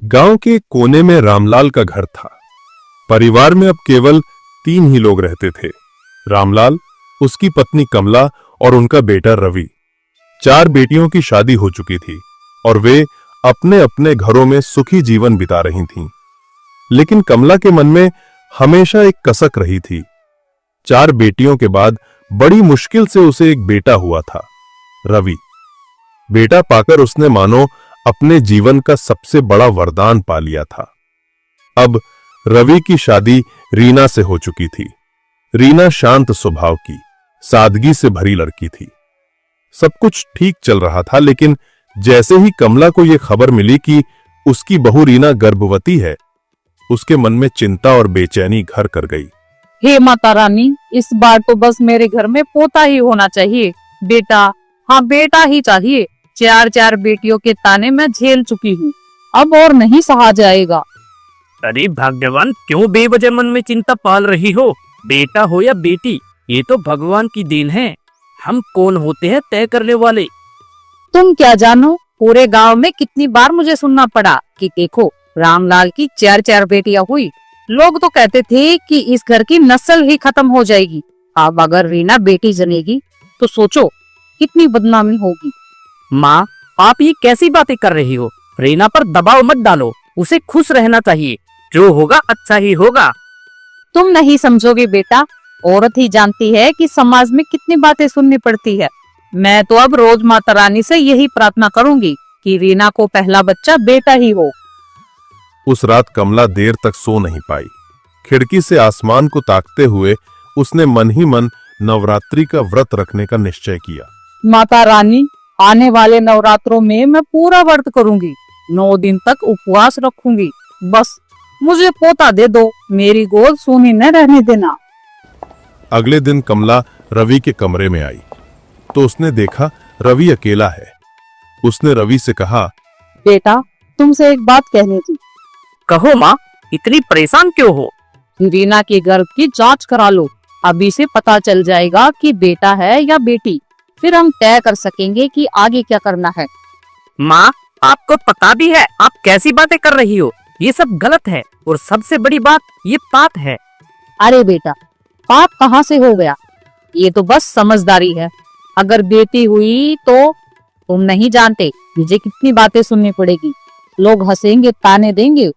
गांव के कोने में रामलाल का घर था। परिवार में अब केवल 3 ही लोग रहते थे, रामलाल, उसकी पत्नी कमला और उनका बेटा रवि। 4 बेटियों की शादी हो चुकी थी और वे अपने अपने घरों में सुखी जीवन बिता रही थीं। लेकिन कमला के मन में हमेशा एक कसक रही थी। 4 बेटियों के बाद बड़ी मुश्किल से उसे एक बेटा हुआ था, रवि। बेटा पाकर उसने मानो अपने जीवन का सबसे बड़ा वरदान पा लिया था। अब रवि की शादी रीना से हो चुकी थी। रीना शांत स्वभाव की, सादगी से भरी लड़की थी। सब कुछ ठीक चल रहा था, लेकिन जैसे ही कमला को यह खबर मिली कि उसकी बहू रीना गर्भवती है, उसके मन में चिंता और बेचैनी घर कर गई। हे माता रानी, इस बार तो बस मेरे घर में पोता ही होना चाहिए। बेटा, हाँ बेटा ही चाहिए। 4 बेटियों के ताने मैं झेल चुकी हूँ, अब और नहीं सहा जाएगा। अरे भगवान, क्यों बेवजह मन में चिंता पाल रही हो? बेटा हो या बेटी, ये तो भगवान की देन है। हम कौन होते हैं तय करने वाले? तुम क्या जानो, पूरे गांव में कितनी बार मुझे सुनना पड़ा कि देखो रामलाल की 4 बेटियां हुई। लोग तो कहते थे कि इस घर की नस्ल ही खत्म हो जाएगी। अब अगर रीना बेटी जनेगी तो सोचो कितनी बदनामी होगी। माँ, आप ये कैसी बातें कर रही हो? रीना पर दबाव मत डालो, उसे खुश रहना चाहिए। जो होगा अच्छा ही होगा। तुम नहीं समझोगे बेटा, औरत ही जानती है कि समाज में कितनी बातें सुननी पड़ती है। मैं तो अब रोज माता रानी से यही प्रार्थना करूंगी कि रीना को पहला बच्चा बेटा ही हो। उस रात कमला देर तक सो नहीं पाई। खिड़की से आसमान को ताकते हुए उसने मन ही मन नवरात्रि का व्रत रखने का निश्चय किया। माता रानी, आने वाले नवरात्रों में मैं पूरा व्रत करूंगी। 9 दिन तक उपवास रखूंगी। बस मुझे पोता दे दो, मेरी गोद सूनी न रहने देना। अगले दिन कमला रवि के कमरे में आई तो उसने देखा रवि अकेला है। उसने रवि से कहा, बेटा, तुमसे एक बात कहनी थी। कहो माँ, इतनी परेशान क्यों हो? रीना के गर्भ की जांच करा लो। अभी से पता चल जाएगा कि बेटा है या बेटी। फिर हम तय कर सकेंगे कि आगे क्या करना है। माँ, आपको पता भी है आप कैसी बातें कर रही हो? ये सब गलत है और सबसे बड़ी बात ये पाप है। अरे बेटा, पाप कहाँ से हो गया? ये तो बस समझदारी है। अगर बेटी हुई तो तुम नहीं जानते मुझे कितनी बातें सुननी पड़ेगी। लोग हंसेंगे, ताने देंगे।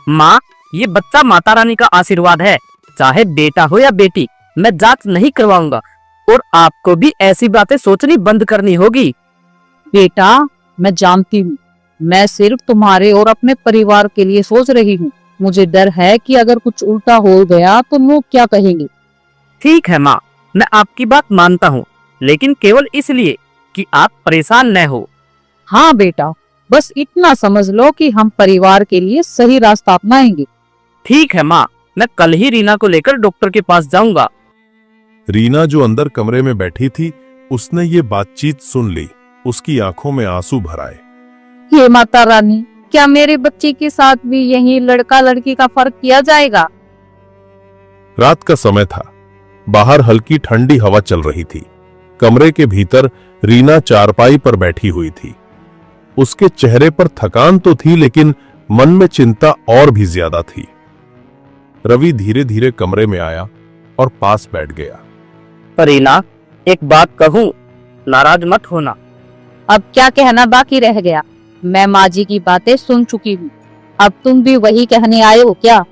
माँ, ये बच्चा माता रानी का आशीर्वाद है। चाहे बेटा हो या बेटी, मैं जांच नहीं करवाऊंगा। और आपको भी ऐसी बातें सोचनी बंद करनी होगी। बेटा, मैं जानती हूँ, मैं सिर्फ तुम्हारे और अपने परिवार के लिए सोच रही हूँ। मुझे डर है कि अगर कुछ उल्टा हो गया तो लोग क्या कहेंगे। ठीक है माँ, मैं आपकी बात मानता हूँ, लेकिन केवल इसलिए कि आप परेशान न हो। हाँ बेटा, बस इतना समझ लो कि हम परिवार के लिए सही रास्ता अपनाएंगे। ठीक है माँ, मैं कल ही रीना को लेकर डॉक्टर के पास जाऊंगा। रीना जो अंदर कमरे में बैठी थी, उसने ये बातचीत सुन ली। उसकी आंखों में आंसू भर आए। हे माता रानी, क्या मेरे बच्चे के साथ भी यही लड़का लड़की का फर्क किया जाएगा? रात का समय था। बाहर हल्की ठंडी हवा चल रही थी। कमरे के भीतर रीना चारपाई पर बैठी हुई थी। उसके चेहरे पर थकान तो थी, लेकिन मन में चिंता और भी ज्यादा थी। रवि धीरे धीरे कमरे में आया और पास बैठ गया। रीना, एक बात कहूँ, नाराज मत होना। अब क्या कहना बाकी रह गया? मैं माँ जी की बातें सुन चुकी हूँ। अब तुम भी वही कहने आए हो क्या?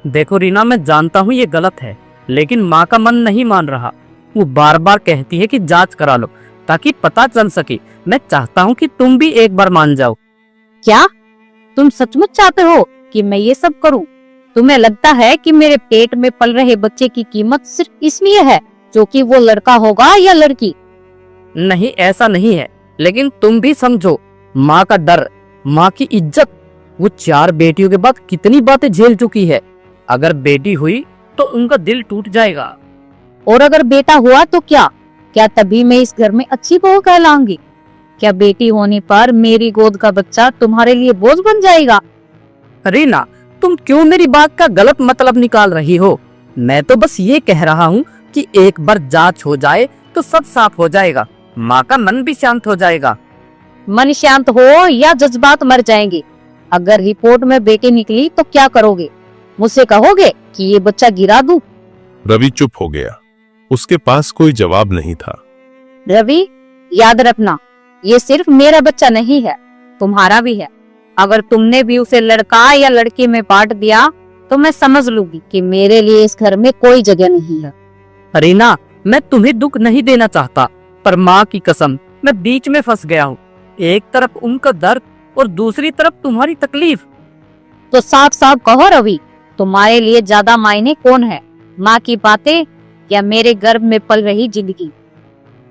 देखो रीना, मैं जानता हूँ ये गलत है, लेकिन माँ का मन नहीं मान रहा। वो बार बार कहती है कि जांच करा लो ताकि पता चल सके। मैं चाहता हूँ कि तुम भी एक बार मान जाओ। क्या तुम सचमुच चाहते हो कि मैं ये सब करूं? तुम्हें लगता है कि मेरे पेट में पल रहे बच्चे की कीमत सिर्फ इसलिए है जो कि वो लड़का होगा या लड़की? नहीं, ऐसा नहीं है, लेकिन तुम भी समझो, माँ का डर, माँ की इज्जत। वो 4 बेटियों के बाद कितनी बातें झेल चुकी है। अगर बेटी हुई तो उनका दिल टूट जाएगा। और अगर बेटा हुआ तो क्या क्या तभी मैं इस घर में अच्छी बहू कहलाऊंगी? क्या बेटी होने पर मेरी गोद का बच्चा तुम्हारे लिए बोझ बन जाएगा? रीना, तुम क्यों मेरी बात का गलत मतलब निकाल रही हो? मैं तो बस ये कह रहा हूँ कि एक बार जांच हो जाए तो सब साफ हो जाएगा। माँ का मन भी शांत हो जाएगा। मन शांत हो या जज्बात मर जाएंगे। अगर रिपोर्ट में बेटी निकली तो क्या करोगे? मुझसे कहोगे कि ये बच्चा गिरा दूं? रवि चुप हो गया। उसके पास कोई जवाब नहीं था। रवि, याद रखना, ये सिर्फ मेरा बच्चा नहीं है, तुम्हारा भी है। अगर तुमने भी उसे लड़का या लड़की में बांट दिया तो मैं समझ लूंगी कि मेरे लिए इस घर में कोई जगह नहीं है। रीना, मैं तुम्हें दुख नहीं देना चाहता, पर माँ की कसम मैं बीच में फंस गया हूँ। एक तरफ उनका दर्द और दूसरी तरफ तुम्हारी तकलीफ। तो साफ साफ कहो रवि, तुम्हारे लिए ज्यादा मायने कौन है, माँ की बातें या मेरे गर्भ में पल रही जिंदगी?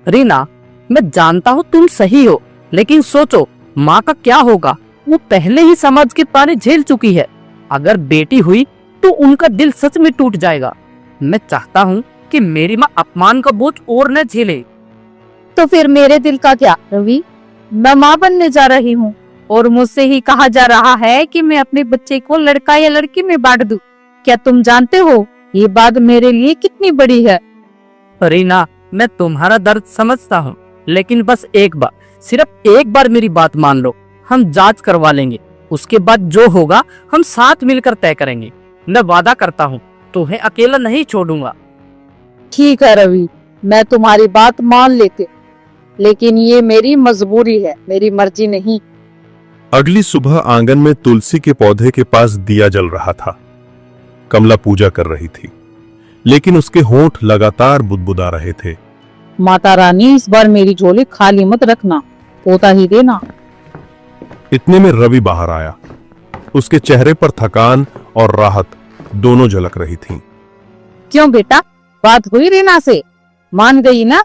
रीना, मैं जानता हूँ तुम सही हो, लेकिन सोचो माँ का क्या होगा। वो पहले ही समाज के ताने झेल चुकी है। अगर बेटी हुई तो उनका दिल सच में टूट जाएगा। मैं चाहता हूँ कि मेरी माँ अपमान का बोझ और न झेले। तो फिर मेरे दिल का क्या रवि? मैं माँ बनने जा रही हूँ और मुझसे ही कहा जा रहा है कि मैं अपने बच्चे को लड़का या लड़की में बांट दूं। क्या तुम जानते हो ये बात मेरे लिए कितनी बड़ी है? रीना, मैं तुम्हारा दर्द समझता हूँ, लेकिन बस एक बार, सिर्फ एक बार मेरी बात मान लो। हम जांच करवा लेंगे, उसके बाद जो होगा हम साथ मिलकर तय करेंगे। मैं वादा करता हूँ तुम्हें अकेला नहीं छोड़ूंगा। ठीक है रवि, मैं तुम्हारी बात मान लेती, लेकिन ये मेरी मजबूरी है, मेरी मर्जी नहीं। अगली सुबह आंगन में तुलसी के पौधे के पास दिया जल रहा था। कमला पूजा कर रही थी, लेकिन उसके होंठ लगातार बुदबुदा रहे थे। माता रानी, इस बार मेरी झोली खाली मत रखना, पोता ही देना। इतने में रवि बाहर आया। उसके चेहरे पर थकान और राहत दोनों झलक रही थीं। क्यों बेटा, बात हुई रीना से? मान गई ना?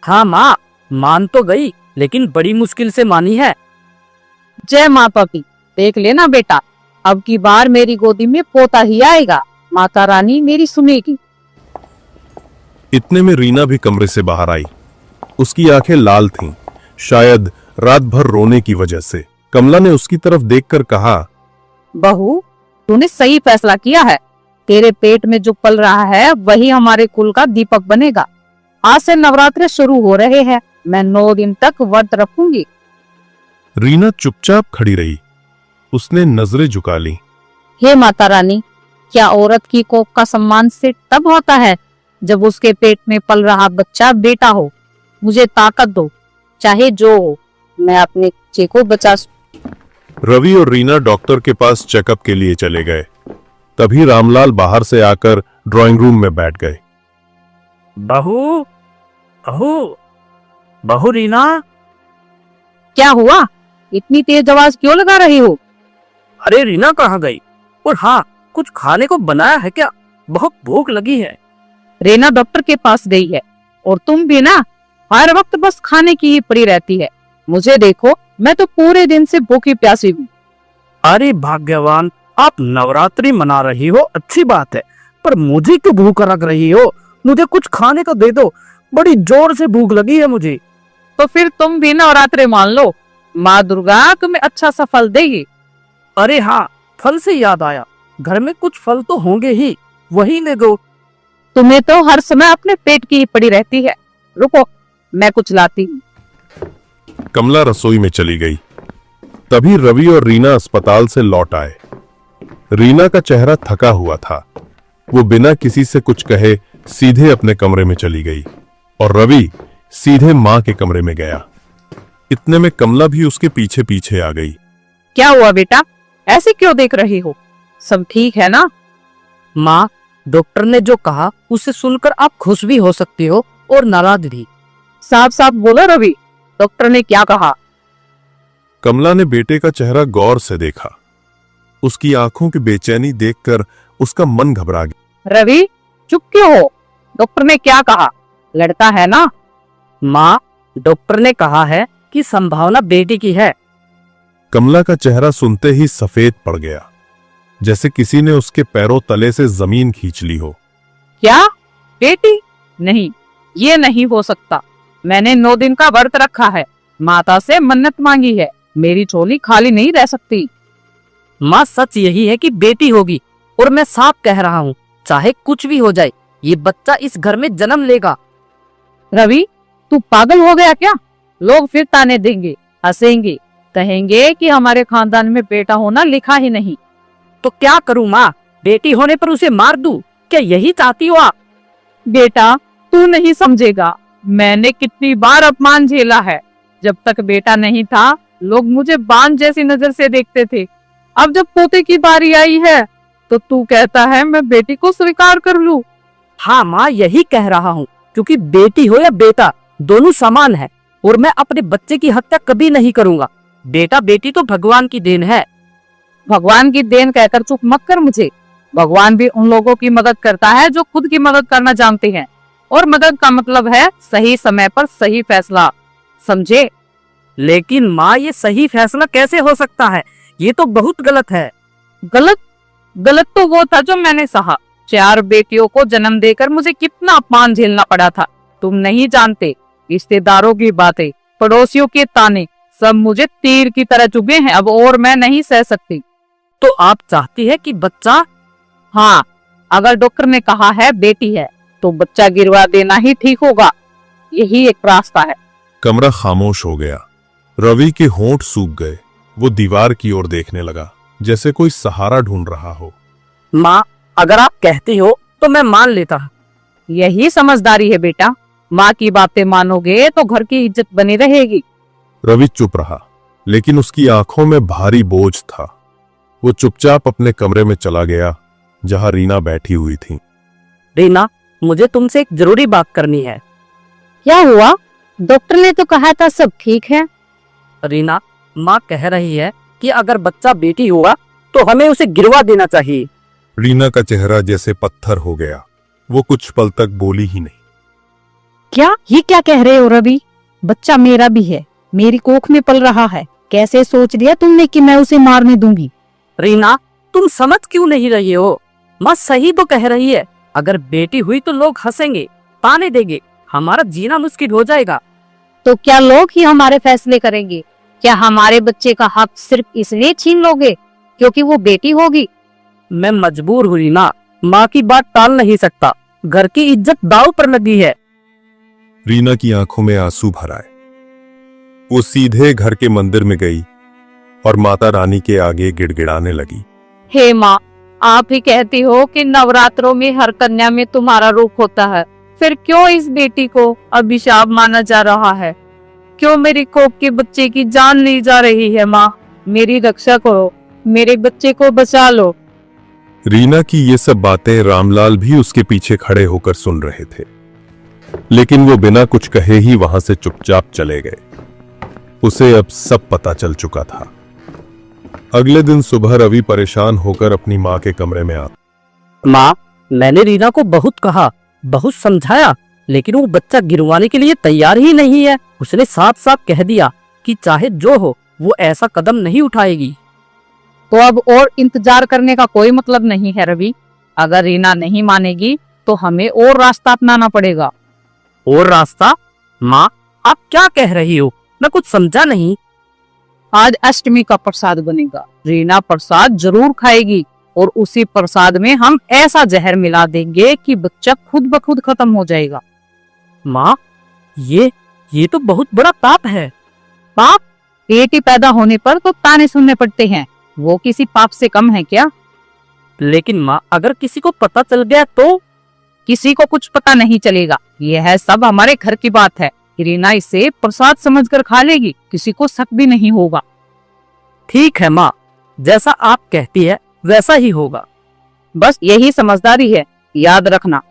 हाँ माँ, मान तो गई, लेकिन बड़ी मुश्किल से मानी है। जय माँ पापी, देख लेना बेटा, अब की बार मेरी गोदी में पोता ही आएगा। माता रानी मेरी सुनेगी। इतने में रीना भी कमरे से बाहर आई। उसकी आंखें लाल थीं, शायद रात भर रोने की वजह से। कमला ने उसकी तरफ देखकर कहा, बहू, तूने सही फैसला किया है। तेरे पेट में जो पल रहा है वही हमारे कुल का दीपक बनेगा। आज से नवरात्र शुरू हो रहे हैं, मैं 9 दिन तक व्रत रखूंगी। रीना चुपचाप खड़ी रही। उसने नजरें झुका ली। हे माता रानी, क्या औरत की कोख का सम्मान से तब होता है जब उसके पेट में पल रहा बच्चा बेटा हो। मुझे ताकत दो, चाहे जो हो, मैं अपने बच्चे को बचा। रवि और रीना डॉक्टर के पास चेकअप के लिए चले गए। तभी रामलाल बाहर से आकर ड्राइंग रूम में बैठ गए। बहू, बहू, बहू रीना। क्या हुआ? इतनी तेज आवाज क्यों लगा रही हो? अरे रीना कहाँ गई? और हाँ, कुछ खाने को बनाया है क्या? बहुत भूख लगी है। रीना डॉक्टर के पास गई है और तुम भी ना, हर वक्त बस खाने की ही पड़ी रहती है। मुझे देखो, मैं तो पूरे दिन से भूखी प्यासी हूँ। अरे भाग्यवान, आप नवरात्रि मना रही हो, अच्छी बात है, पर मुझे क्यों भूख रख रही हो? मुझे कुछ खाने को दे दो, बड़ी जोर से भूख लगी है मुझे। तो फिर तुम भी नवरात्रि मान लो, माँ दुर्गा तुम्हें अच्छा सा फल देगी। अरे हाँ, फल से याद आया, घर में कुछ फल तो होंगे ही, वही ले दो। तुम्हें तो हर समय अपने पेट की ही पड़ी रहती है। रुको, मैं कुछ लाती हूँ। कमला रसोई में चली गई। तभी रवि और रीना अस्पताल से लौट आए। रीना का चेहरा थका हुआ था। वो बिना किसी से कुछ कहे सीधे अपने कमरे में चली गई और रवि सीधे मां के कमरे में गया। इतने में कमला भी उसके पीछे पीछे आ गई। क्या हुआ बेटा, ऐसे क्यों देख रही हो? सब ठीक है ना? माँ, डॉक्टर ने जो कहा उसे सुनकर आप खुश भी हो सकती हो और नाराज भी। साफ साफ बोलो रवि, डॉक्टर ने क्या कहा? कमला ने बेटे का चेहरा गौर से देखा। उसकी आंखों की बेचैनी देखकर उसका मन घबरा गया। रवि, चुप क्यों हो? डॉक्टर ने क्या कहा? लड़का है ना? माँ, डॉक्टर ने कहा है कि संभावना बेटी की है। कमला का चेहरा सुनते ही सफेद पड़ गया, जैसे किसी ने उसके पैरों तले से जमीन खींच ली हो। क्या? बेटी? नहीं, ये नहीं हो सकता। मैंने 9 दिन का व्रत रखा है, माता से मन्नत मांगी है, मेरी झोली खाली नहीं रह सकती। माँ, सच यही है कि बेटी होगी, और मैं साफ कह रहा हूँ, चाहे कुछ भी हो जाए, ये बच्चा इस घर में जन्म लेगा। रवि, तू पागल हो गया क्या? लोग फिर ताने देंगे, हंसेंगे, कहेंगे कि हमारे खानदान में बेटा होना लिखा ही नहीं। तो क्या करूं माँ, बेटी होने पर उसे मार दूं? क्या यही चाहती हो आप? बेटा तू नहीं समझेगा, मैंने कितनी बार अपमान झेला है। जब तक बेटा नहीं था लोग मुझे बांझ जैसी नजर से देखते थे। अब जब पोते की बारी आई है तो तू कहता है मैं बेटी को स्वीकार कर लूं। हाँ माँ, यही कह रहा हूँ, क्योंकि बेटी हो या बेटा दोनों समान है और मैं अपने बच्चे की हत्या कभी नहीं करूंगा। बेटा बेटी तो भगवान की देन है। भगवान की देन कहकर चुप मत कर मुझे। भगवान भी उन लोगों की मदद करता है जो खुद की मदद करना जानते हैं, और मदद का मतलब है सही समय पर सही फैसला, समझे? लेकिन माँ, ये सही फैसला कैसे हो सकता है? ये तो बहुत गलत है। गलत? गलत तो वो था जो मैंने सहा। 4 बेटियों को जन्म देकर मुझे कितना अपमान झेलना पड़ा था, तुम नहीं जानते। रिश्तेदारों की बातें, पड़ोसियों के ताने, सब मुझे तीर की तरह चुभे हैं अब, और मैं नहीं सह सकती। तो आप चाहती है कि बच्चा? हाँ, अगर डॉक्टर ने कहा है बेटी है तो बच्चा गिरवा देना ही ठीक होगा। यही एक रास्ता है। कमरा खामोश हो गया। रवि के होंठ सूख गए। वो दीवार की ओर देखने लगा, जैसे कोई सहारा ढूंढ रहा हो। माँ, अगर आप कहती हो तो मैं मान लेता। यही समझदारी है बेटा। माँ की बातें मानोगे तो घर की इज्जत बनी रहेगी। रवि चुप रहा, लेकिन उसकी आंखों में भारी बोझ था। वो चुपचाप अपने कमरे में चला गया, जहां रीना बैठी हुई थी। रीना, मुझे तुमसे एक जरूरी बात करनी है। क्या हुआ? डॉक्टर ने तो कहा था सब ठीक है। रीना, माँ कह रही है कि अगर बच्चा बेटी हुआ तो हमें उसे गिरवा देना चाहिए। रीना का चेहरा जैसे पत्थर हो गया। वो कुछ पल तक बोली ही नहीं। क्या ये क्या कह रहे हो रवि? बच्चा मेरा भी है, मेरी कोख में पल रहा है। कैसे सोच लिया तुमने कि मैं उसे मारने दूंगी? रीना, तुम समझ क्यों नहीं रही हो? माँ सही तो कह रही है। अगर बेटी हुई तो लोग हंसेंगे, ताने देंगे, हमारा जीना मुश्किल हो जाएगा। तो क्या लोग ही हमारे फैसले करेंगे? क्या हमारे बच्चे का हक सिर्फ इसलिए छीन लोगे क्योंकि वो बेटी होगी? मैं मजबूर हुई ना, माँ की बात टाल नहीं सकता। घर की इज्जत दांव पर लगी है। रीना की आंखों में आंसू भर आए। वो सीधे घर के मंदिर में गई और माता रानी के आगे गिड़गिड़ाने लगी। हे माँ, आप ही कहती हो कि नवरात्रों में हर कन्या में तुम्हारा रूप होता है, फिर क्यों इस बेटी को अभिशाप माना जा रहा है? क्यों मेरी कोख के बच्चे की जान ली जा रही है? माँ, मेरी रक्षा करो, मेरे बच्चे को बचा लो। रीना की ये सब बातें रामलाल भी उसके पीछे खड़े होकर सुन रहे थे, लेकिन वो बिना कुछ कहे ही वहां से चुपचाप चले गए। उसे अब सब पता चल चुका था। अगले दिन सुबह रवि परेशान होकर अपनी माँ के कमरे में आ। माँ, मैंने रीना को बहुत कहा, बहुत समझाया, लेकिन वो बच्चा गिरवाने के लिए तैयार ही नहीं है। उसने साफ साफ कह दिया कि चाहे जो हो वो ऐसा कदम नहीं उठाएगी। तो अब और इंतजार करने का कोई मतलब नहीं है रवि। अगर रीना नहीं मानेगी तो हमें और रास्ता अपनाना पड़ेगा। और रास्ता? माँ, आप क्या कह रही हो? मैं कुछ समझा नहीं। आज अष्टमी का प्रसाद बनेगा। रीना प्रसाद जरूर खाएगी और उसी प्रसाद में हम ऐसा जहर मिला देंगे कि बच्चा खुद ब खुद खत्म हो जाएगा। माँ, ये तो बहुत बड़ा पाप है। पाप? बेटी पैदा होने पर तो ताने सुनने पड़ते हैं, वो किसी पाप से कम है क्या? लेकिन माँ, अगर किसी को पता चल गया तो? किसी को कुछ पता नहीं चलेगा। यह सब हमारे घर की बात है। रीना इसे प्रसाद समझकर खा लेगी, किसी को शक भी नहीं होगा। ठीक है माँ, जैसा आप कहती है वैसा ही होगा। बस यही समझदारी है, याद रखना।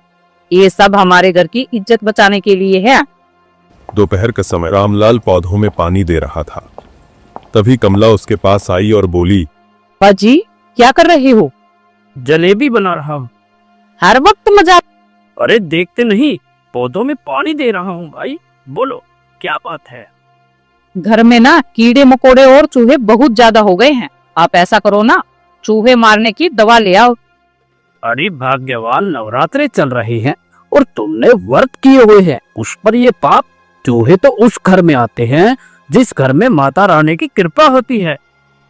ये सब हमारे घर की इज्जत बचाने के लिए है। दोपहर का समय रामलाल पौधों में पानी दे रहा था। तभी कमला उसके पास आई और बोली, पाजी क्या कर रहे हो? जलेबी बना रहा हूँ। हर वक्त मजाक। अरे देखते नहीं, पौधों में पानी दे रहा हूँ भाई। बोलो क्या बात है? घर में ना कीड़े मकोड़े और चूहे बहुत ज्यादा हो गए हैं। आप ऐसा करो ना, चूहे मारने की दवा ले आओ। अरे भाग्यवान, नवरात्रे चल रही हैं और तुमने व्रत किए हुए हैं, उस पर ये पाप। चूहे तो उस घर में आते हैं जिस घर में माता रानी की कृपा होती है।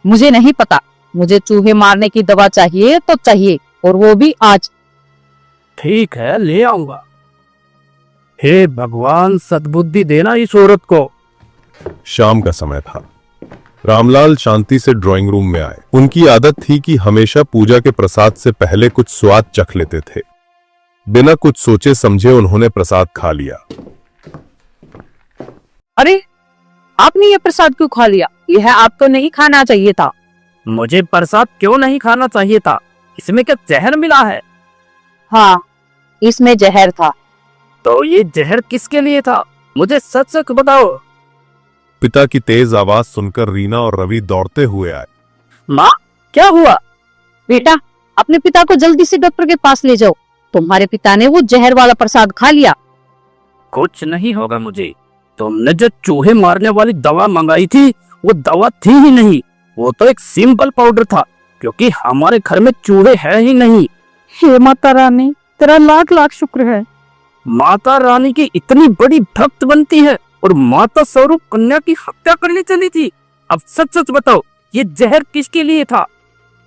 मुझे नहीं पता, मुझे चूहे मारने की दवा चाहिए तो चाहिए, और वो भी आज। ठीक है, ले आऊंगा। हे भगवान, सद्बुद्धि देना इस औरत को। शाम का समय था। रामलाल शांति से ड्राइंग रूम में आए। उनकी आदत थी कि हमेशा पूजा के प्रसाद से पहले कुछ स्वाद चख लेते थे। बिना कुछ सोचे समझे उन्होंने प्रसाद खा लिया। अरे, आपने ये प्रसाद क्यों खा लिया? यह आपको नहीं खाना चाहिए था। मुझे प्रसाद क्यों नहीं खाना चाहिए था? इसमें क्या जहर मिला है? हाँ, इसमें जहर था। तो ये जहर किसके लिए था? मुझे सच सच बताओ। पिता की तेज आवाज सुनकर रीना और रवि दौड़ते हुए आए। माँ, क्या हुआ? बेटा, अपने पिता को जल्दी से डॉक्टर के पास ले जाओ। तुम्हारे पिता ने वो जहर वाला प्रसाद खा लिया। कुछ नहीं होगा मुझे। तुमने जो चूहे मारने वाली दवा मंगाई थी वो दवा थी ही नहीं, वो तो एक सिंपल पाउडर था, क्योंकि हमारे घर में चूहे हैं ही नहीं। हे माता रानी, तेरा लाख लाख शुक्र है। माता रानी की इतनी बड़ी भक्त बनती है और माता स्वरूप कन्या की हत्या करने चली थी। अब सच सच बताओ, ये जहर किसके लिए था?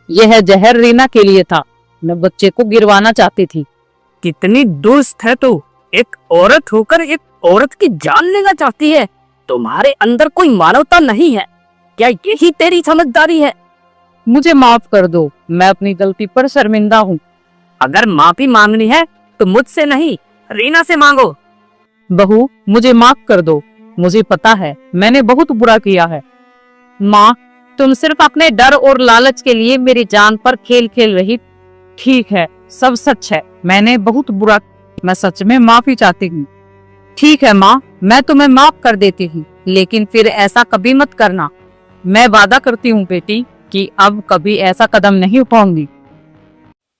यह जहर रीना के लिए था। मैं बच्चे को गिरवाना चाहती थी। कितनी दुष्ट है तू! एक औरत होकर एक औरत की जान लेना चाहती है। तुम्हारे अंदर कोई मानवता नहीं है। क्या यही तेरी समझदारी है? मुझे माफ कर दो, मैं अपनी गलती पर शर्मिंदा हूँ। अगर माफी मांगनी है तो मुझसे नहीं, रीना से मांगो। बहू, मुझे माफ कर दो। मुझे पता है मैंने बहुत बुरा किया है। माँ, तुम सिर्फ अपने डर और लालच के लिए मेरी जान पर खेल खेल रही। ठीक है, सब सच है, मैंने बहुत बुरा। मैं सच में माफी चाहती हूँ। ठीक है माँ, मैं तुम्हें माफ कर देती हूँ, लेकिन फिर ऐसा कभी मत करना। मैं वादा करती हूँ बेटी कि अब कभी ऐसा कदम नहीं उठाऊंगी।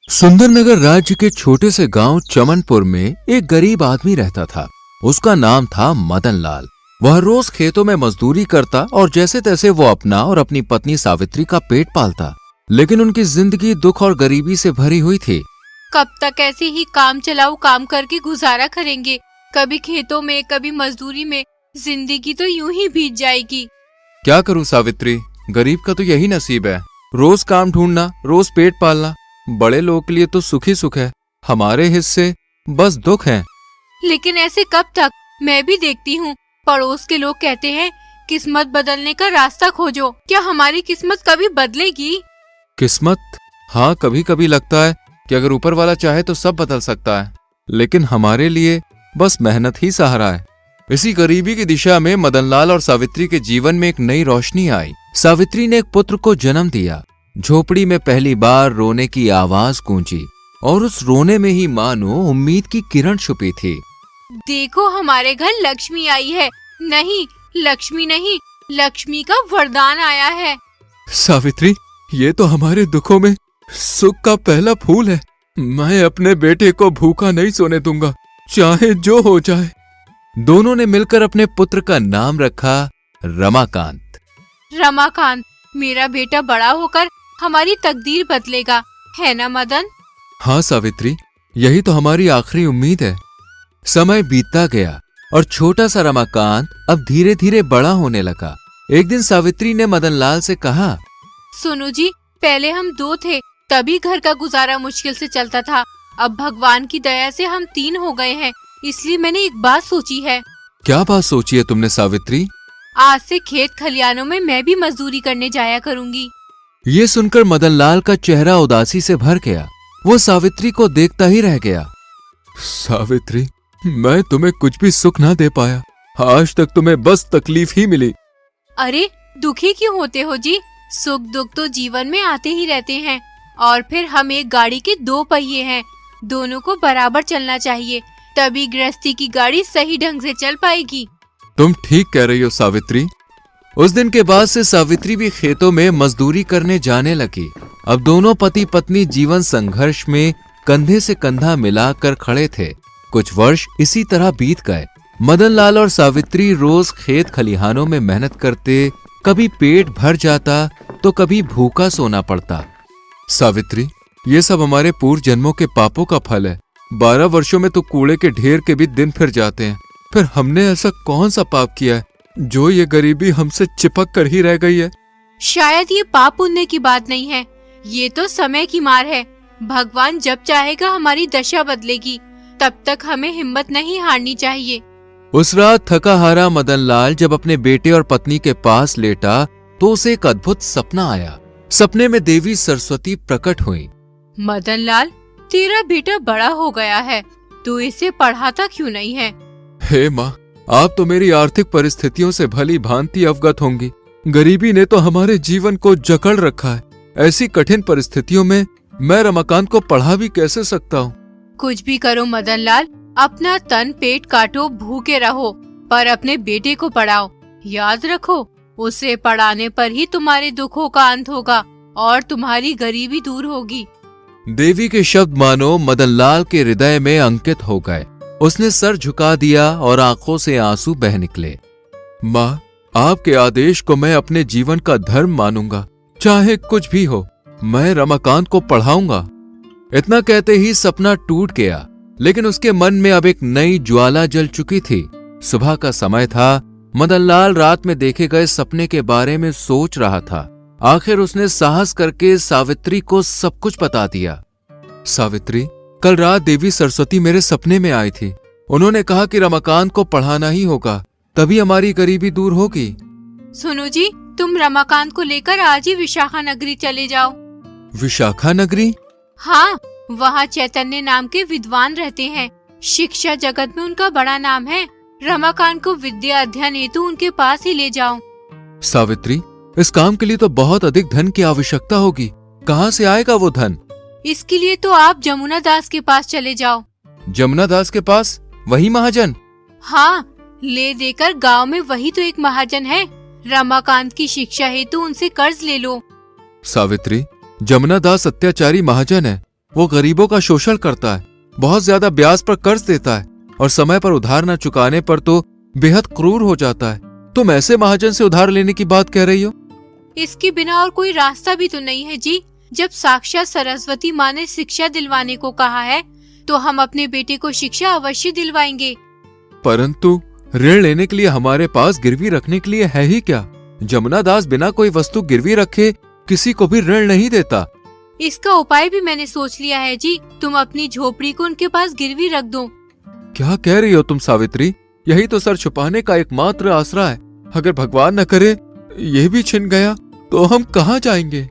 सुंदरनगर राज्य के छोटे से गांव चमनपुर में एक गरीब आदमी रहता था। उसका नाम था मदन लाल। वह रोज खेतों में मजदूरी करता और जैसे तैसे वो अपना और अपनी पत्नी सावित्री का पेट पालता। लेकिन उनकी जिंदगी दुख और गरीबी से भरी हुई थी। कब तक ऐसे ही काम चलाऊ काम करके गुजारा करेंगे? कभी खेतों में, कभी मजदूरी में, जिंदगी तो यूं ही बीत जाएगी। क्या करूं सावित्री, गरीब का तो यही नसीब है। रोज काम ढूंढना, रोज पेट पालना। बड़े लोगों के लिए तो सुख ही सुख है, हमारे हिस्से बस दुख है। लेकिन ऐसे कब तक? मैं भी देखती हूँ पड़ोस के लोग कहते हैं किस्मत बदलने का रास्ता खोजो। क्या हमारी किस्मत कभी बदलेगी? किस्मत? हाँ, कभी कभी लगता है कि अगर ऊपर वाला चाहे तो सब बदल सकता है, लेकिन हमारे लिए बस मेहनत ही सहारा है। इसी गरीबी की दिशा में मदनलाल और सावित्री के जीवन में एक नई रोशनी आई। सावित्री ने एक पुत्र को जन्म दिया। झोपड़ी में पहली बार रोने की आवाज गूंजी और उस रोने में ही मानो उम्मीद की किरण छुपी थी। देखो, हमारे घर लक्ष्मी आई है। नहीं, लक्ष्मी नहीं, लक्ष्मी का वरदान आया है। सावित्री, ये तो हमारे दुखों में सुख का पहला फूल है। मैं अपने बेटे को भूखा नहीं सोने दूंगा, चाहे जो हो जाए। दोनों ने मिलकर अपने पुत्र का नाम रखा रमाकांत। रमाकांत, मेरा बेटा बड़ा होकर हमारी तकदीर बदलेगा, है ना मदन? हाँ सावित्री, यही तो हमारी आखिरी उम्मीद है। समय बीतता गया और छोटा सा रमाकांत अब धीरे धीरे बड़ा होने लगा। एक दिन सावित्री ने मदनलाल से कहा, सुनो जी, पहले हम 2 थे, तभी घर का गुजारा मुश्किल से चलता था। अब भगवान की दया से हम 3 हो गए हैं, इसलिए मैंने एक बात सोची है। क्या बात सोची है तुमने सावित्री? आज से खेत खलियानों में मैं भी मजदूरी करने जाया करूंगी। ये सुनकर मदनलाल का चेहरा उदासी से भर गया। वो सावित्री को देखता ही रह गया। सावित्री, मैं तुम्हें कुछ भी सुख ना दे पाया। आज तक तुम्हें बस तकलीफ ही मिली। अरे, दुखी क्यों होते हो जी? सुख दुख तो जीवन में आते ही रहते हैं। और फिर हम एक गाड़ी के 2 पहिए हैं, दोनों को बराबर चलना चाहिए, तभी गृहस्थी की गाड़ी सही ढंग से चल पाएगी। तुम ठीक कह रही हो सावित्री। उस दिन के बाद से सावित्री भी खेतों में मजदूरी करने जाने लगी। अब दोनों पति पत्नी जीवन संघर्ष में कंधे से कंधा मिलाकर खड़े थे। कुछ वर्ष इसी तरह बीत गए। मदनलाल और सावित्री रोज खेत खलिहानों में मेहनत करते। कभी पेट भर जाता तो कभी भूखा सोना पड़ता। सावित्री, ये सब हमारे पूर्व जन्मों के पापों का फल है। 12 वर्षों में तो कूड़े के ढेर के भी दिन फिर जाते हैं। फिर हमने ऐसा कौन सा पाप किया है जो ये गरीबी हमसे चिपक कर ही रह गई है? शायद ये पाप पुण्य की बात नहीं है, ये तो समय की मार है। भगवान जब चाहेगा हमारी दशा बदलेगी, तब तक हमें हिम्मत नहीं हारनी चाहिए। उस रात थका हारा मदनलाल जब अपने बेटे और पत्नी के पास लेटा तो उसे एक अद्भुत सपना आया। सपने में देवी सरस्वती प्रकट हुई। मदन लाल, तेरा बेटा बड़ा हो गया है, तू इसे पढ़ाता क्यों नहीं है? हे माँ, आप तो मेरी आर्थिक परिस्थितियों से भली भांति अवगत होंगी। गरीबी ने तो हमारे जीवन को जकड़ रखा है। ऐसी कठिन परिस्थितियों में मैं रमाकांत को पढ़ा भी कैसे सकता हूँ? कुछ भी करो मदन लाल, अपना तन पेट काटो, भूखे रहो, पर अपने बेटे को पढ़ाओ। याद रखो, उसे पढ़ाने पर ही तुम्हारे दुखों का अंत होगा और तुम्हारी गरीबी दूर होगी। देवी के शब्द मानो मदनलाल के हृदय में अंकित हो गए। उसने सर झुका दिया और आंखों से आंसू बह निकले। माँ, आपके आदेश को मैं अपने जीवन का धर्म मानूंगा, चाहे कुछ भी हो, मैं रमाकांत को पढ़ाऊंगा। इतना कहते ही सपना टूट गया, लेकिन उसके मन में अब एक नई ज्वाला जल चुकी थी। सुबह का समय था। मदनलाल रात में देखे गए सपने के बारे में सोच रहा था। आखिर उसने साहस करके सावित्री को सब कुछ बता दिया। सावित्री, कल रात देवी सरस्वती मेरे सपने में आई थी। उन्होंने कहा कि रमाकांत को पढ़ाना ही होगा, तभी हमारी गरीबी दूर होगी। सुनो जी, तुम रमाकांत को लेकर आज ही विशाखा नगरी चले जाओ। विशाखा नगरी? हाँ, वहाँ चैतन्य नाम के विद्वान रहते हैं। शिक्षा जगत में उनका बड़ा नाम है। रमाकांत को विद्या अध्ययन हेतु उनके पास ही ले जाओ। सावित्री, इस काम के लिए तो बहुत अधिक धन की आवश्यकता होगी। कहाँ से आएगा वो धन? इसके लिए तो आप जमुना दास के पास चले जाओ। जमुना दास के पास? वही महाजन? हाँ, ले देकर गांव में वही तो एक महाजन है। रमाकांत की शिक्षा हेतु उनसे कर्ज ले लो। सावित्री, जमुना दास अत्याचारी महाजन है। वो गरीबों का शोषण करता है, बहुत ज्यादा ब्याज पर कर्ज देता है और समय पर उधार न चुकाने पर तो बेहद क्रूर हो जाता है। तुम ऐसे महाजन से उधार लेने की बात कह रही हो? इसके बिना और कोई रास्ता भी तो नहीं है जी। जब साक्षात सरस्वती माँ ने शिक्षा दिलवाने को कहा है, तो हम अपने बेटे को शिक्षा अवश्य दिलवाएंगे। परंतु ऋण लेने के लिए हमारे पास गिरवी रखने के लिए है ही क्या? जमुना दास बिना कोई वस्तु गिरवी रखे किसी को भी ऋण नहीं देता। इसका उपाय भी मैंने सोच लिया है जी। तुम अपनी झोपड़ी को उनके पास गिरवी रख दो। क्या कह रही हो तुम सावित्री? यही तो सर छुपाने का एकमात्र आसरा है। अगर भगवान न करे ये भी छिन गया तो हम कहाँ जाएंगे?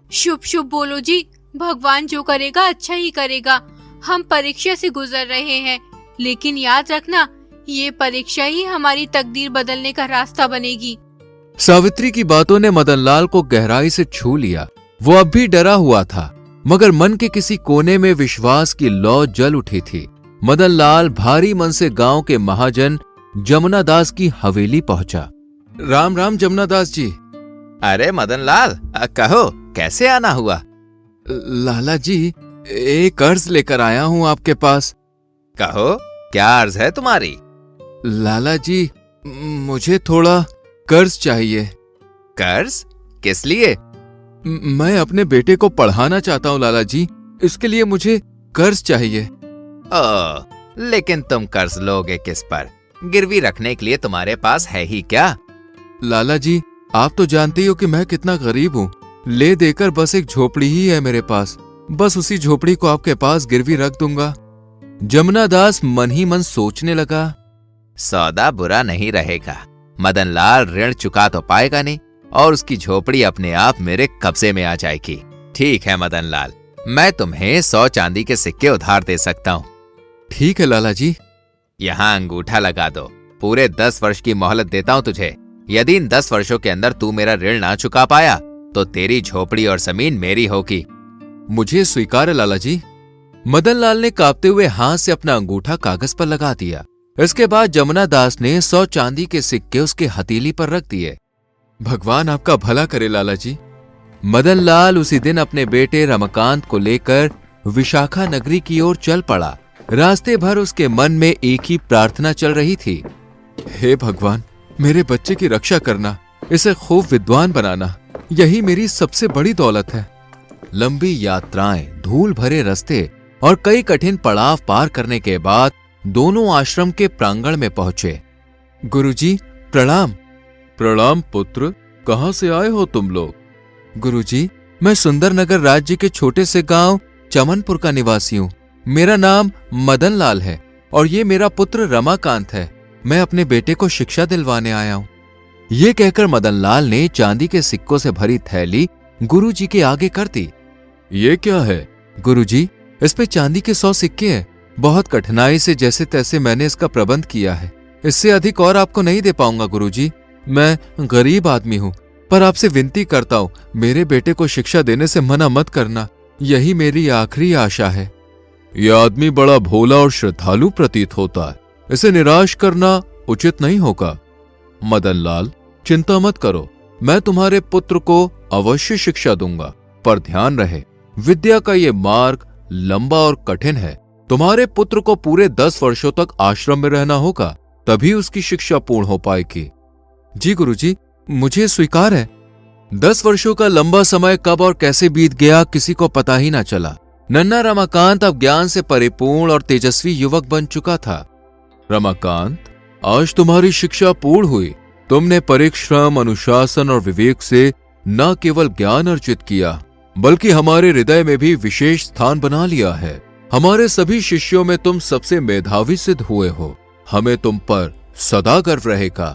शुभ शुभ बोलो जी। भगवान जो करेगा अच्छा ही करेगा। हम परीक्षा से गुजर रहे हैं, लेकिन याद रखना, ये परीक्षा ही हमारी तकदीर बदलने का रास्ता बनेगी। सावित्री की बातों ने मदनलाल को गहराई से छू लिया। वो अब भी डरा हुआ था, मगर मन के किसी कोने में विश्वास की लौ जल उठी थी। मदनलाल भारी मन से गांव के महाजन जमुना दास की हवेली पहुंचा। राम राम जमुना दास जी। अरे मदनलाल, कहो कैसे आना हुआ? लाला जी, एक अर्ज लेकर आया हूँ आपके पास। कहो, क्या अर्ज है तुम्हारी? लाला जी, मुझे थोड़ा कर्ज चाहिए। कर्ज? किस लिए? मैं अपने बेटे को पढ़ाना चाहता हूँ लाला जी, इसके लिए मुझे कर्ज चाहिए। लेकिन तुम कर्ज लोगे किस पर? गिरवी रखने के लिए तुम्हारे पास है ही क्या? लाला जी, आप तो जानते ही हो कि मैं कितना गरीब हूँ। ले देकर बस एक झोपड़ी ही है मेरे पास। बस उसी झोपड़ी को आपके पास गिरवी रख दूंगा। जमुना दास मन ही मन सोचने लगा, सौदा बुरा नहीं रहेगा। मदनलाल ऋण चुका तो पाएगा नहीं और उसकी झोपड़ी अपने आप मेरे कब्जे में आ जाएगी। ठीक है मदनलाल, मैं तुम्हें 100 चांदी के सिक्के उधार दे सकता हूँ। ठीक है लाला जी। यहाँ अंगूठा लगा दो। पूरे 10 वर्ष की मोहलत देता हूँ तुझे। यदि इन 10 वर्षों के अंदर तू मेरा ऋण ना चुका पाया तो तेरी झोपड़ी और जमीन मेरी होगी। मुझे स्वीकार है लाला जी। मदनलाल ने कांपते हुए हाथ से अपना अंगूठा कागज पर लगा दिया। इसके बाद जमुना दास ने 100 चांदी के सिक्के उसके हथेली पर रख दिए। भगवान आपका भला करे लाला जी। मदनलाल उसी दिन अपने बेटे रमाकांत को लेकर विशाखा नगरी की ओर चल पड़ा। रास्ते भर उसके मन में एक ही प्रार्थना चल रही थी, हे भगवान, मेरे बच्चे की रक्षा करना, इसे खूब विद्वान बनाना, यही मेरी सबसे बड़ी दौलत है। लंबी यात्राएं, धूल भरे रास्ते और कई कठिन पड़ाव पार करने के बाद दोनों आश्रम के प्रांगण में पहुंचे। गुरुजी प्रणाम। प्रणाम पुत्र, कहां से आए हो तुम लोग? गुरुजी, मैं सुंदरनगर राज्य के छोटे से गांव चमनपुर का निवासी हूँ। मेरा नाम मदनलाल है और ये मेरा पुत्र रमाकांत है। मैं अपने बेटे को शिक्षा दिलवाने आया हूँ। ये कहकर मदनलाल ने चांदी के सिक्कों से भरी थैली गुरुजी के आगे कर दी। ये क्या है गुरुजी? इस पे चांदी के 100 सिक्के हैं। बहुत कठिनाई से जैसे तैसे मैंने इसका प्रबंध किया है। इससे अधिक और आपको नहीं दे पाऊंगा गुरुजी। मैं गरीब आदमी हूँ, पर आपसे विनती करता हूँ, मेरे बेटे को शिक्षा देने से मना मत करना। यही मेरी आखिरी आशा है। यह आदमी बड़ा भोला और श्रद्धालु प्रतीत होता है। इसे निराश करना उचित नहीं होगा। मदनलाल, चिंता मत करो, मैं तुम्हारे पुत्र को अवश्य शिक्षा दूंगा, पर ध्यान रहे विद्या का ये मार्ग लंबा और कठिन है। तुम्हारे पुत्र को पूरे 10 वर्षों तक आश्रम में रहना होगा, तभी उसकी शिक्षा पूर्ण हो पाएगी। जी गुरुजी, मुझे स्वीकार है। 10 वर्षों का लंबा समय कब और कैसे बीत गया किसी को पता ही ना चला। नन्हा रमाकांत अब ज्ञान से परिपूर्ण और तेजस्वी युवक बन चुका था। रमाकांत, आज तुम्हारी शिक्षा पूर्ण हुई। तुमने परिश्रम, अनुशासन और विवेक से न केवल ज्ञान अर्जित किया, बल्कि हमारे हृदय में भी विशेष स्थान बना लिया है। हमारे सभी शिष्यों में तुम सबसे मेधावी सिद्ध हुए हो। हमें तुम पर सदा गर्व रहेगा।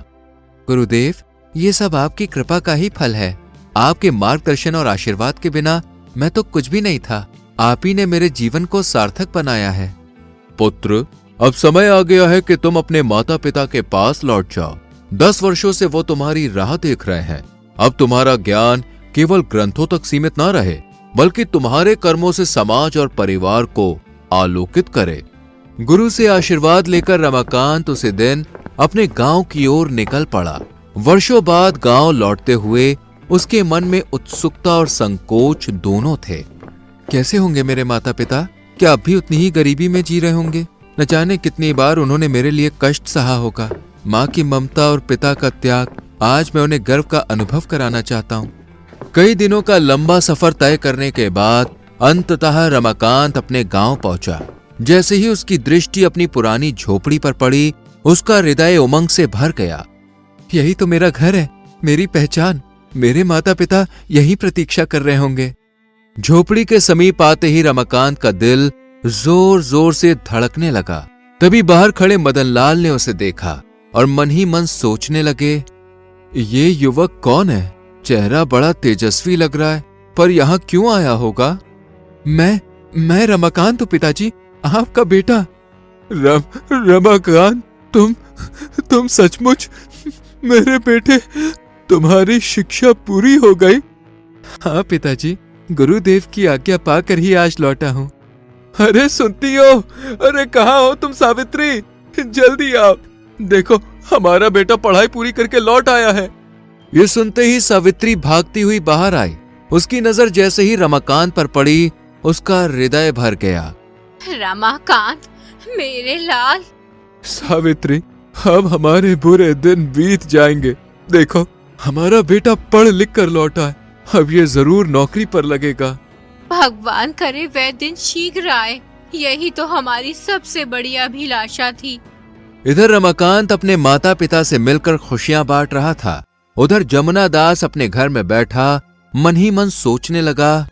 गुरुदेव, ये सब आपकी कृपा का ही फल है। आपके मार्गदर्शन और आशीर्वाद के बिना मैं तो कुछ भी नहीं था। आप ही ने मेरे जीवन को सार्थक बनाया है। पुत्र, अब समय आ गया है कि तुम अपने माता पिता के पास लौट जाओ। 10 वर्षों से वो तुम्हारी राह देख रहे हैं। अब तुम्हारा ज्ञान केवल ग्रंथों तक सीमित ना रहे, बल्कि तुम्हारे कर्मों से समाज और परिवार को आलोकित करे। गुरु से आशीर्वाद लेकर रमाकांत उसी दिन अपने गांव की ओर निकल पड़ा। वर्षों बाद गांव लौटते हुए उसके मन में उत्सुकता और संकोच दोनों थे। कैसे होंगे मेरे माता पिता? क्या अब भी उतनी ही गरीबी में जी रहे होंगे? न जाने कितनी बार उन्होंने मेरे लिए कष्ट सहा होगा। माँ की ममता और पिता का त्याग, आज मैं उन्हें गर्व का अनुभव कराना चाहता हूँ। कई दिनों का लंबा सफर तय करने के बाद अंततः रमाकांत अपने गांव पहुंचा। जैसे ही उसकी दृष्टि अपनी पुरानी झोपड़ी पर पड़ी, उसका हृदय उमंग से भर गया। यही तो मेरा घर है, मेरी पहचान। मेरे माता पिता यही प्रतीक्षा कर रहे होंगे। झोपड़ी के समीप आते ही रमाकांत का दिल जोर जोर से धड़कने लगा। तभी बाहर खड़े मदनलाल ने उसे देखा और मन ही मन सोचने लगे, ये युवक कौन है? चेहरा बड़ा तेजस्वी लग रहा है, पर यहाँ क्यों आया होगा? मैं रमाकांत हूँ पिताजी, आपका बेटा। रमाकांत, तुम सचमुच मेरे बेटे? तुम्हारी शिक्षा पूरी हो गई? हाँ पिताजी, गुरुदेव की आज्ञा पाकर ही आज लौटा हूँ। अरे सुनती हो? अरे कहाँ हो तुम सावित्री? जल्दी आओ, देखो हमारा बेटा पढ़ाई पूरी करके लौट आया है। ये सुनते ही सावित्री भागती हुई बाहर आई। उसकी नजर जैसे ही रमाकांत पर पड़ी, उसका हृदय भर गया। रमाकांत, मेरे लाल। सावित्री, अब हमारे बुरे दिन बीत जाएंगे। देखो हमारा बेटा पढ़ लिख कर लौटा है, अब ये जरूर नौकरी पर लगेगा। भगवान करे वह दिन शीघ्र आए, यही तो हमारी सबसे बड़ी अभिलाषा थी। इधर रमाकांत अपने माता पिता से मिलकर खुशियां बांट रहा था। उधर जमुना दास अपने घर में बैठा मन ही मन सोचने लगा,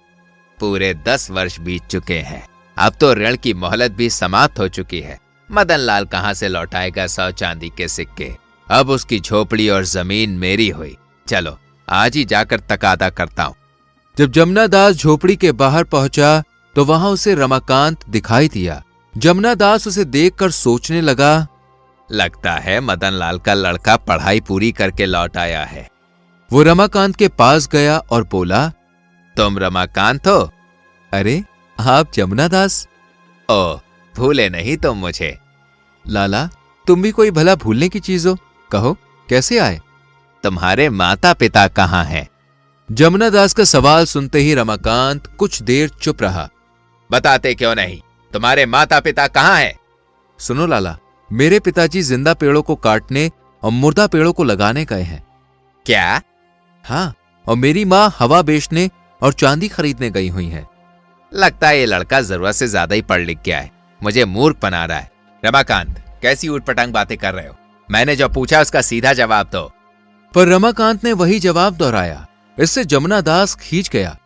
पूरे 10 वर्ष बीत चुके हैं, अब तो ऋण की मोहलत भी समाप्त हो चुकी है। मदनलाल कहाँ से लौटाएगा 100 चांदी के सिक्के? अब उसकी झोपड़ी और जमीन मेरी हुई। चलो आज ही जाकर तकादा करता हूँ। जब जमुना दास झोपड़ी के बाहर पहुंचा तो वहां उसे रमाकांत दिखाई दिया। जमुना दास उसे देखकर सोचने लगा, लगता है मदनलाल का लड़का पढ़ाई पूरी करके लौट आया है। वो रमाकांत के पास गया और बोला, तुम रमाकांत हो? अरे आप जमुना दास? ओह, भूले नहीं तुम मुझे। लाला, तुम भी कोई भला भूलने की चीज हो? कहो कैसे आए? तुम्हारे माता पिता कहाँ हैं? जमुना दास का सवाल सुनते ही रमाकांत कुछ देर चुप रहा। बताते क्यों नहीं? तुम्हारे माता पिता कहाँ हैं? सुनो लाला, मेरे पिताजी जिंदा पेड़ों को काटने और मुर्दा पेड़ों को लगाने गए हैं। क्या? हाँ, और मेरी माँ हवा बेचने और चांदी खरीदने गई हुई है। लगता है ये लड़का जरूरत से ज्यादा ही पढ़ लिख गया है, मुझे मूर्ख बना रहा है। रमाकांत, कैसी ऊटपटांग बातें कर रहे हो? मैंने जो पूछा उसका सीधा जवाब दो। पर रमाकांत ने वही जवाब दोहराया। इससे जमुना दास खींच गया।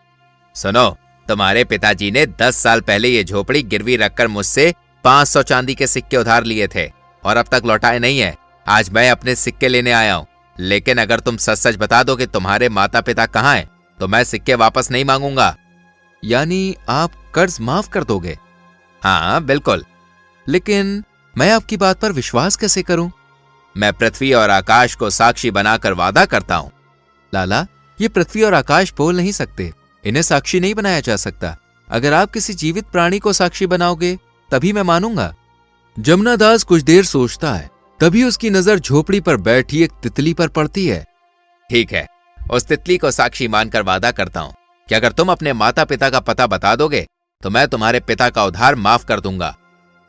सुनो, तुम्हारे पिताजी ने 10 साल पहले ये झोपड़ी गिरवी रखकर मुझसे 500 चांदी के सिक्के उधार लिए थे और अब तक लौटाए नहीं है। आज मैं अपने सिक्के लेने आया हूँ। लेकिन अगर तुम सच सच बता दो कि तुम्हारे माता पिता कहाँ हैं, तो मैं सिक्के वापस नहीं मांगूंगा। यानी आप कर्ज माफ कर दोगे? हाँ बिल्कुल। लेकिन मैं आपकी बात पर विश्वास कैसे करूं? मैं पृथ्वी और आकाश को साक्षी बनाकर वादा करता हूं। लाला, ये पृथ्वी और आकाश बोल नहीं सकते, इन्हें साक्षी नहीं बनाया जा सकता। अगर आप किसी जीवित प्राणी को साक्षी बनाओगे तभी मैं मानूंगा। जमुना दास कुछ देर सोचता है, तभी उसकी नजर झोपड़ी पर बैठी एक तितली पर पड़ती है। ठीक है, उस तितली को साक्षी मानकर वादा करता हूं कि अगर तुम अपने माता पिता का पता बता दोगे तो मैं तुम्हारे पिता का उधार माफ कर दूंगा।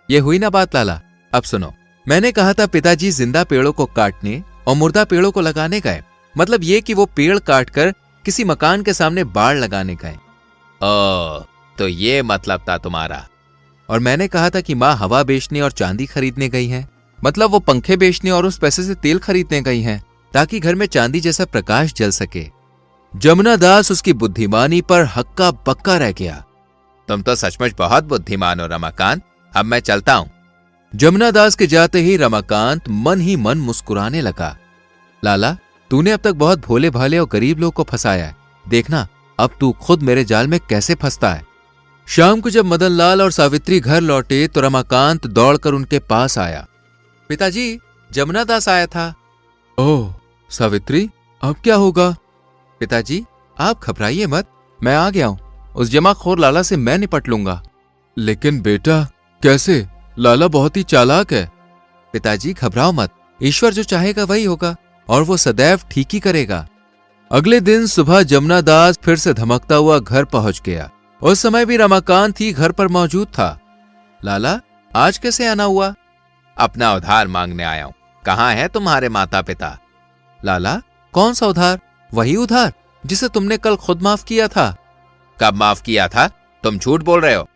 ये हुई ना बात लाला। अब सुनो, मैंने कहा था पिताजी जिंदा पेड़ों को काटने और मुर्दा पेड़ों को लगाने गए। मतलब ये कि वो पेड़ काटकर किसी मकान के सामने बाड़ लगाने गए। तो ये मतलब था तुम्हारा। और मैंने कहा था कि माँ हवा बेचने और चांदी खरीदने गई हैं। मतलब वो पंखे बेचने और उस पैसे से तेल खरीदने गई हैं ताकि घर में चांदी जैसा प्रकाश जल सके। जमुना दास उसकी बुद्धिमानी पर हक्का बक्का रह गया। तुम तो सचमुच बहुत बुद्धिमान हो रमाकांत। अब मैं चलता हूं। जमुना दास के जाते ही रमाकांत मन ही मन मुस्कुराने लगा। लाला, तूने अब तक बहुत भोले भाले और गरीब लोग को फंसाया है। देखना अब तू खुद मेरे जाल में कैसे फंसता है। शाम को जब मदन लाल और सावित्री घर लौटे तो रमाकांत दौड़कर उनके पास आया। पिताजी, जमुना दास आया था। ओह सावित्री, अब क्या होगा? पिताजी, आप घबराइए मत, मैं आ गया हूं। उस जमाखोर लाला से मैं निपट लूंगा। लेकिन बेटा, कैसे? लाला बहुत ही चालाक है। पिताजी घबराओ मत, ईश्वर जो चाहेगा वही होगा और वो सदैव ठीक ही करेगा। अगले दिन सुबह जमुना दास फिर से धमकता हुआ घर पहुंच गया। उस समय भी रमाकांत ही घर पर मौजूद था। लाला, आज कैसे आना हुआ? अपना उधार मांगने आया हूं। कहाँ है तुम्हारे माता पिता? लाला, कौन सा उधार? वही उधार जिसे तुमने कल खुद माफ किया था। कब माफ किया था? तुम झूठ बोल रहे हो।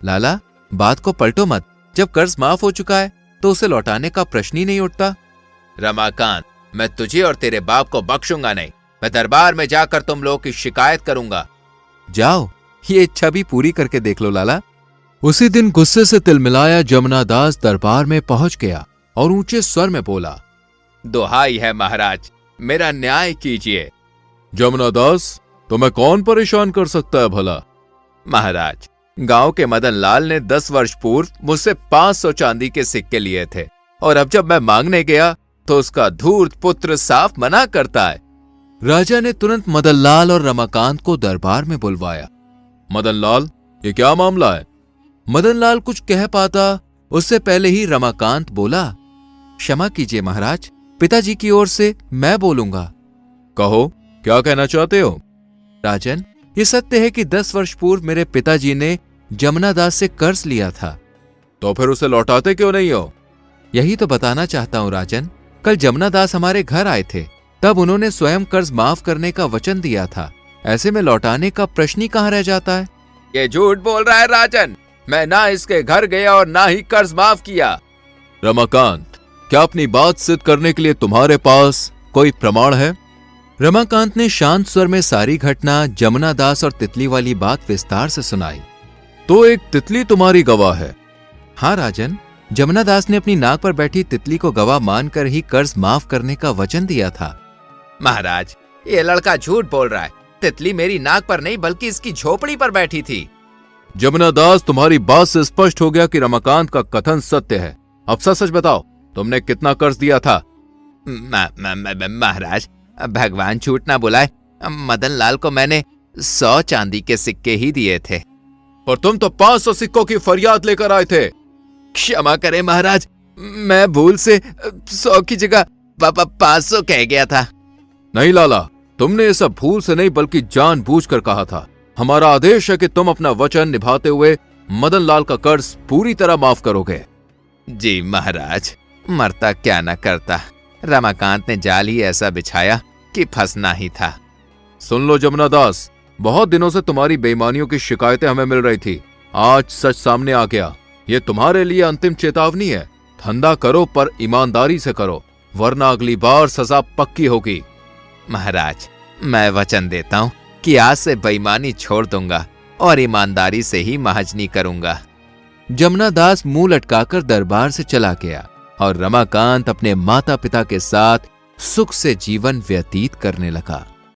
लाला, बात को पलटो मत। जब कर्ज माफ हो चुका है तो उसे लौटाने का प्रश्न ही नहीं उठता। रमाकांत, मैं तुझे और तेरे बाप को बख्शूंगा नहीं। मैं दरबार में जाकर तुम लोगों की शिकायत करूंगा। जाओ, ये इच्छा भी पूरी करके देख लो लाला। उसी दिन गुस्से से तिलमिलाया जमुना दास दरबार में पहुंच गया और ऊंचे स्वर में बोला, दुहाई है महाराज, मेरा न्याय कीजिए। जमुना दास, तुम्हें कौन परेशान कर सकता है भला? महाराज, गांव के मदन लाल ने 10 वर्ष पूर्व मुझसे 500 चांदी के सिक्के लिए थे और अब जब मैं मांगने गया तो उसका धूर्त पुत्र साफ मना करता है। राजा ने तुरंत मदन लाल और रमाकांत को दरबार में बुलवाया। मदन लाल, ये क्या मामला है? मदन लाल कुछ कह पाता उससे पहले ही रमाकांत बोला, क्षमा कीजिए महाराज, पिताजी की ओर से मैं बोलूंगा। कहो, क्या कहना चाहते हो? राजन, ये सत्य है कि 10 वर्ष पूर्व मेरे पिताजी ने जमुना दास से कर्ज लिया था। तो फिर उसे लौटाते क्यों नहीं हो? यही तो बताना चाहता हूं राजन। कल जमुना दास हमारे घर आए थे, तब उन्होंने स्वयं कर्ज माफ करने का वचन दिया था। ऐसे में लौटाने का प्रश्न ही कहां रह जाता है? ये झूठ बोल रहा है राजन। मैं ना इसके घर गया और ना ही कर्ज माफ किया। रमाकांत, क्या अपनी बात सिद्ध करने के लिए तुम्हारे पास कोई प्रमाण है? रमाकांत ने शांत स्वर में सारी घटना जमुना दास और तितली वाली बात विस्तार से सुनाई। तो एक तितली तुम्हारी गवाह है? हाँ राजन, जमुना दास ने अपनी नाक पर बैठी तितली को गवाह मानकर ही कर्ज माफ करने का वचन दिया था। महाराज, ये लड़का झूठ बोल रहा है। तितली मेरी नाक पर नहीं बल्कि इसकी झोपड़ी पर बैठी थी। जमुना दास, तुम्हारी बात से स्पष्ट हो गया कि रमाकांत का कथन सत्य है। अब सच बताओ, तुमने कितना कर्ज दिया था? महाराज, भगवान झूठ ना बुलाए, मदन लाल को मैंने 100 चांदी के सिक्के ही दिए थे। और तुम तो 500 सिक्कों की फरियाद लेकर आए थे। क्षमा करें महाराज, मैं भूल से 100 की जगह 500 कह गया था। नहीं लाला, तुमने ये सब भूल से नहीं बल्कि जानबूझकर कहा था। हमारा आदेश है कि तुम अपना वचन निभाते हुए मदन लाल का कर्ज पूरी तरह माफ करोगे। जी महाराज, मरता क्या न करता। रमाकांत ने जाल ही ऐसा बिछाया कि फंसना ही था। सुन लो जमुना दास, बहुत दिनों से तुम्हारी बेईमानियों की शिकायतें हमें मिल रही थी। आज सच सामने आ गया। ये तुम्हारे लिए अंतिम चेतावनी है। धंधा करो पर ईमानदारी से करो, वरना अगली बार सजा पक्की होगी। महाराज, मैं वचन देता हूँ कि आज से बेईमानी छोड़ दूंगा और ईमानदारी से ही महाजनी करूंगा। जमुना दास मुंह लटकाकर दरबार से चला गया और रमाकांत अपने माता पिता के साथ सुख से जीवन व्यतीत करने लगा।